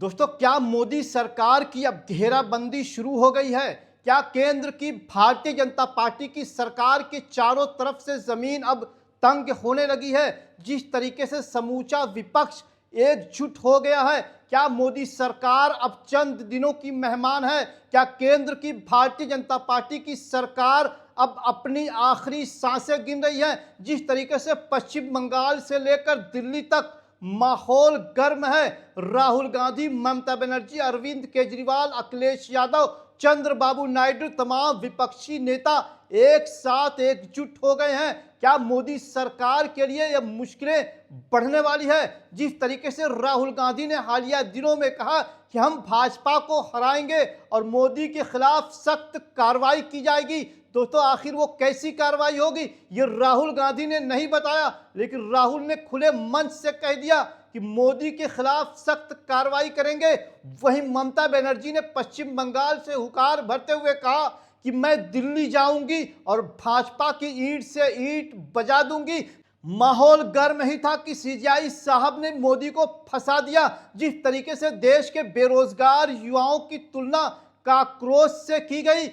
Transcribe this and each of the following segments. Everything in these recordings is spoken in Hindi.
दोस्तों, क्या मोदी सरकार की अब घेराबंदी शुरू हो गई है? क्या केंद्र की भारतीय जनता पार्टी की सरकार के चारों तरफ से जमीन अब तंग होने लगी है? जिस तरीके से समूचा विपक्ष एकजुट हो गया है, क्या मोदी सरकार अब चंद दिनों की मेहमान है? क्या केंद्र की भारतीय जनता पार्टी की सरकार अब अपनी आखिरी सांसें गिन रही है? जिस तरीके से पश्चिम बंगाल से लेकर दिल्ली तक माहौल गर्म है। राहुल गांधी, ममता बनर्जी, अरविंद केजरीवाल, अखिलेश यादव, चंद्रबाबू नायडू, तमाम विपक्षी नेता एक साथ एकजुट हो गए हैं। क्या मोदी सरकार के लिए यह मुश्किलें बढ़ने वाली है? जिस तरीके से राहुल गांधी ने हालिया दिनों में कहा कि हम भाजपा को हराएंगे और मोदी के खिलाफ सख्त कार्रवाई की जाएगी, दोस्तों आखिर वो कैसी कार्रवाई होगी ये राहुल गांधी ने नहीं बताया, लेकिन राहुल ने खुले मंच से कह दिया कि मोदी के खिलाफ सख्त कार्रवाई करेंगे। वहीं ममता बनर्जी ने पश्चिम बंगाल से हुंकार भरते हुए कहा कि मैं दिल्ली जाऊंगी और भाजपा की ईंट से ईंट बजा दूंगी। माहौल गर्म ही था कि सीजेआई साहब ने मोदी को फंसा दिया। जिस तरीके से देश के बेरोजगार युवाओं की तुलना काक्रोच से की गई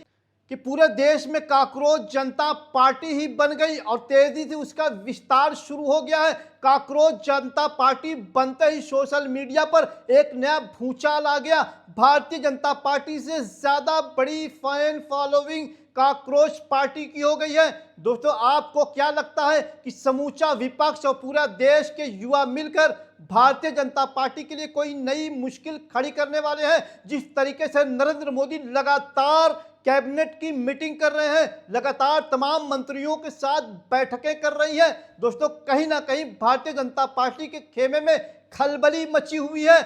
कि पूरे देश में काक्रोच जनता पार्टी ही बन गई और तेजी से उसका विस्तार शुरू हो गया है। काक्रोच जनता पार्टी बनते ही सोशल मीडिया पर एक नया भूचाल आ गया। भारतीय जनता पार्टी से ज्यादा बड़ी फैन फॉलोइंग काक्रोच पार्टी की हो गई है। दोस्तों, आपको क्या लगता है कि समूचा विपक्ष और पूरा देश के युवा मिलकर भारतीय जनता पार्टी के लिए कोई नई मुश्किल खड़ी करने वाले हैं? जिस तरीके से नरेंद्र मोदी लगातार कैबिनेट की मीटिंग कर रहे हैं, लगातार तमाम मंत्रियों के साथ बैठकें कर रही हैं, दोस्तों कहीं ना कहीं भारतीय जनता पार्टी के खेमे में खलबली मची हुई है।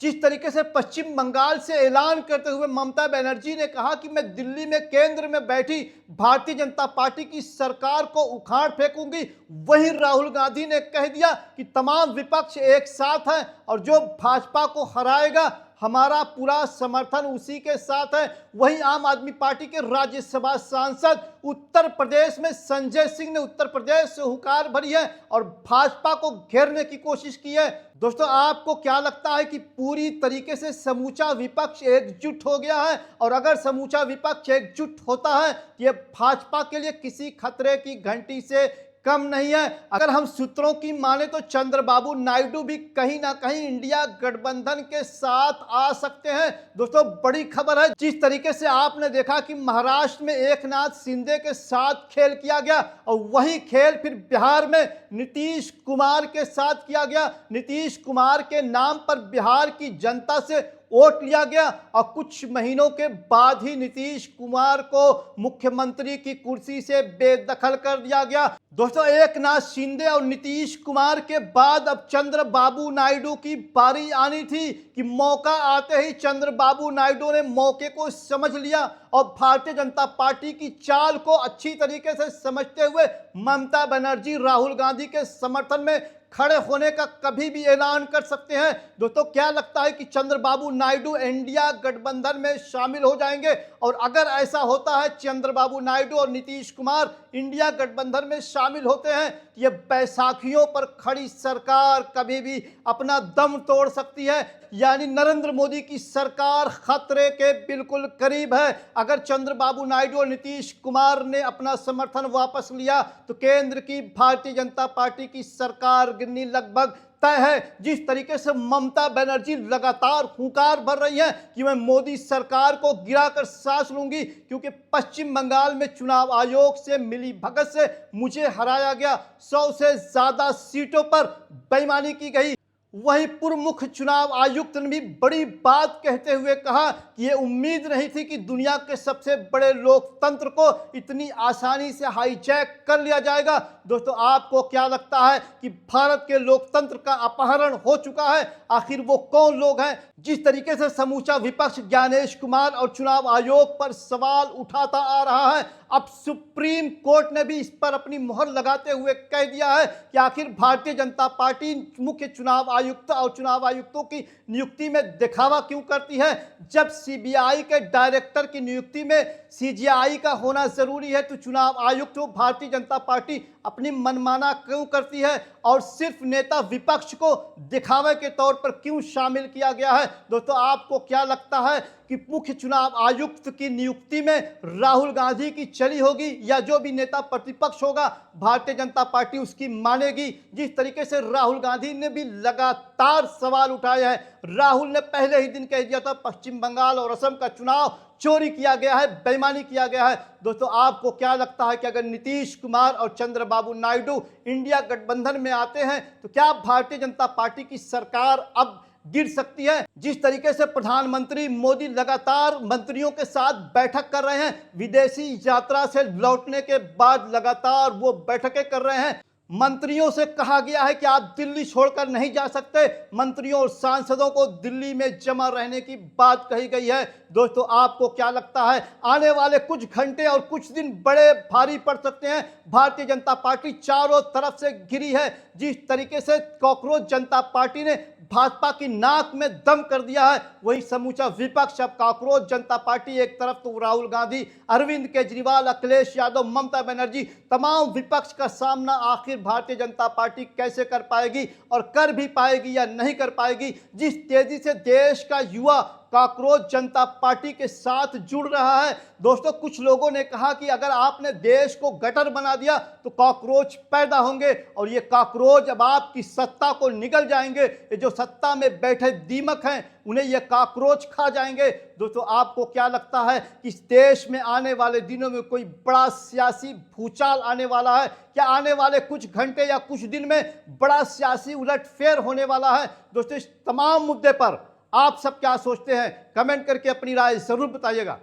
जिस तरीके से पश्चिम बंगाल से ऐलान करते हुए ममता बनर्जी ने कहा कि मैं दिल्ली में केंद्र में बैठी भारतीय जनता पार्टी की सरकार को उखाड़ फेंकूंगी, वहीं राहुल गांधी ने कह दिया कि तमाम विपक्ष एक साथ हैं और जो भाजपा को हराएगा हमारा पूरा समर्थन उसी के साथ है। वहीं आम आदमी पार्टी के राज्यसभा सांसद उत्तर प्रदेश में संजय सिंह ने उत्तर प्रदेश से हुंकार भरी है और भाजपा को घेरने की कोशिश की है। दोस्तों, आपको क्या लगता है कि पूरी तरीके से समूचा विपक्ष एकजुट हो गया है? और अगर समूचा विपक्ष एकजुट होता है तो ये भाजपा के लिए किसी खतरे की घंटी से कम नहीं है। अगर हम सूत्रों की माने तो चंद्रबाबू नायडू भी कहीं ना कहीं इंडिया गठबंधन के साथ आ सकते हैं। दोस्तों, बड़ी खबर है। जिस तरीके से आपने देखा कि महाराष्ट्र में एकनाथ शिंदे के साथ खेल किया गया और वही खेल फिर बिहार में नीतीश कुमार के साथ किया गया। नीतीश कुमार के नाम पर बिहार की जनता से वोट लिया गया और कुछ महीनों के बाद ही नीतीश कुमार को मुख्यमंत्री की कुर्सी से बेदखल कर दिया गया। दोस्तों, एकनाथ शिंदे और नीतीश कुमार के बाद अब चंद्रबाबू नायडू की बारी आनी थी कि मौका आते ही चंद्रबाबू नायडू ने मौके को समझ लिया और भारतीय जनता पार्टी की चाल को अच्छी तरीके से समझते हुए ममता बनर्जी राहुल गांधी के समर्थन में खड़े होने का कभी भी ऐलान कर सकते हैं। दोस्तों, क्या लगता है कि चंद्रबाबू नायडू इंडिया गठबंधन में शामिल हो जाएंगे? और अगर ऐसा होता है, चंद्रबाबू नायडू और नीतीश कुमार इंडिया गठबंधन में शामिल होते हैं, ये बैसाखियों पर खड़ी सरकार कभी भी अपना दम तोड़ सकती है। यानी नरेंद्र मोदी की सरकार खतरे के बिल्कुल करीब है। अगर चंद्रबाबू नायडू और नीतीश कुमार ने अपना समर्थन वापस लिया तो केंद्र की भारतीय जनता पार्टी की सरकार गिरनी लगभग तय है। जिस तरीके से ममता बनर्जी लगातार हुंकार भर रही है कि मैं मोदी सरकार को गिराकर सांस लूंगी क्योंकि पश्चिम बंगाल में चुनाव आयोग से मिली भगत से मुझे हराया गया, 100 से ज्यादा सीटों पर बेईमानी की गई। वहीं पूर्व मुख्य चुनाव आयुक्त ने भी बड़ी बात कहते हुए कहा कि ये उम्मीद नहीं थी कि दुनिया के सबसे बड़े लोकतंत्र को इतनी आसानी से हाईजैक कर लिया जाएगा। दोस्तों, आपको क्या लगता है कि भारत के लोकतंत्र का अपहरण हो चुका है? आखिर वो कौन लोग हैं? जिस तरीके से समूचा विपक्ष ज्ञानेश कुमार और चुनाव आयोग पर सवाल उठाता आ रहा है, अब सुप्रीम कोर्ट ने भी इस पर अपनी मोहर लगाते हुए कह दिया है कि आखिर भारतीय जनता पार्टी मुख्य चुनाव आयुक्त और चुनाव आयुक्तों की नियुक्ति में दिखावा क्यों करती है? जब सीबीआई के डायरेक्टर की नियुक्ति में सीजेआई का होना जरूरी है तो चुनाव आयुक्त भारतीय जनता पार्टी अपनी मनमाना क्यों करती है और सिर्फ नेता विपक्ष को दिखावे के तौर पर क्यों शामिल किया गया है। दोस्तों, आपको क्या लगता है कि मुख्य चुनाव आयुक्त की नियुक्ति में राहुल गांधी की चली होगी या जो भी नेता प्रतिपक्ष होगा भारतीय जनता पार्टी उसकी मानेगी? जिस तरीके से राहुल गांधी ने भी लगातार सवाल उठाए हैं। राहुल ने पहले ही दिन कह दिया था पश्चिम बंगाल और असम का चुनाव चोरी किया गया है, बेईमानी किया गया है। दोस्तों, आपको क्या लगता है कि अगर नीतीश कुमार और चंद्रबाबू नायडू इंडिया गठबंधन में आते हैं तो क्या भारतीय जनता पार्टी की सरकार अब गिर सकती है? जिस तरीके से प्रधानमंत्री मोदी लगातार मंत्रियों के साथ बैठक कर रहे हैं, विदेशी यात्रा से लौटने के बाद लगातार वो बैठकें कर रहे हैं। मंत्रियों से कहा गया है कि आप दिल्ली छोड़कर नहीं जा सकते। मंत्रियों और सांसदों को दिल्ली में जमा रहने की बात कही गई है। दोस्तों, आपको क्या लगता है आने वाले कुछ घंटे और कुछ दिन बड़े भारी पड़ सकते हैं? भारतीय जनता पार्टी चारों तरफ से घिरी है। जिस तरीके से कॉकरोच जनता पार्टी ने भाजपा की नाक में दम कर दिया है, वही समूचा विपक्ष अब कॉकरोच जनता पार्टी, एक तरफ तो राहुल गांधी, अरविंद केजरीवाल, अखिलेश यादव, ममता बनर्जी, तमाम विपक्ष का सामना आखिर भारतीय जनता पार्टी कैसे कर पाएगी और कर भी पाएगी या नहीं कर पाएगी? जिस तेजी से देश का युवा कॉकरोच जनता पार्टी के साथ जुड़ रहा है। दोस्तों, कुछ लोगों ने कहा कि अगर आपने देश को गटर बना दिया तो कॉकरोच पैदा होंगे और ये कॉकरोच अब आपकी सत्ता को निगल जाएंगे। ये जो सत्ता में बैठे दीमक हैं उन्हें ये कॉकरोच खा जाएंगे। दोस्तों, आपको क्या लगता है कि इस देश में आने वाले दिनों में कोई बड़ा सियासी भूचाल आने वाला है? क्या आने वाले कुछ घंटे या कुछ दिन में बड़ा सियासी उलटफेर होने वाला है? दोस्तों, इस तमाम मुद्दे पर आप सब क्या सोचते हैं? कमेंट करके अपनी राय जरूर बताइएगा।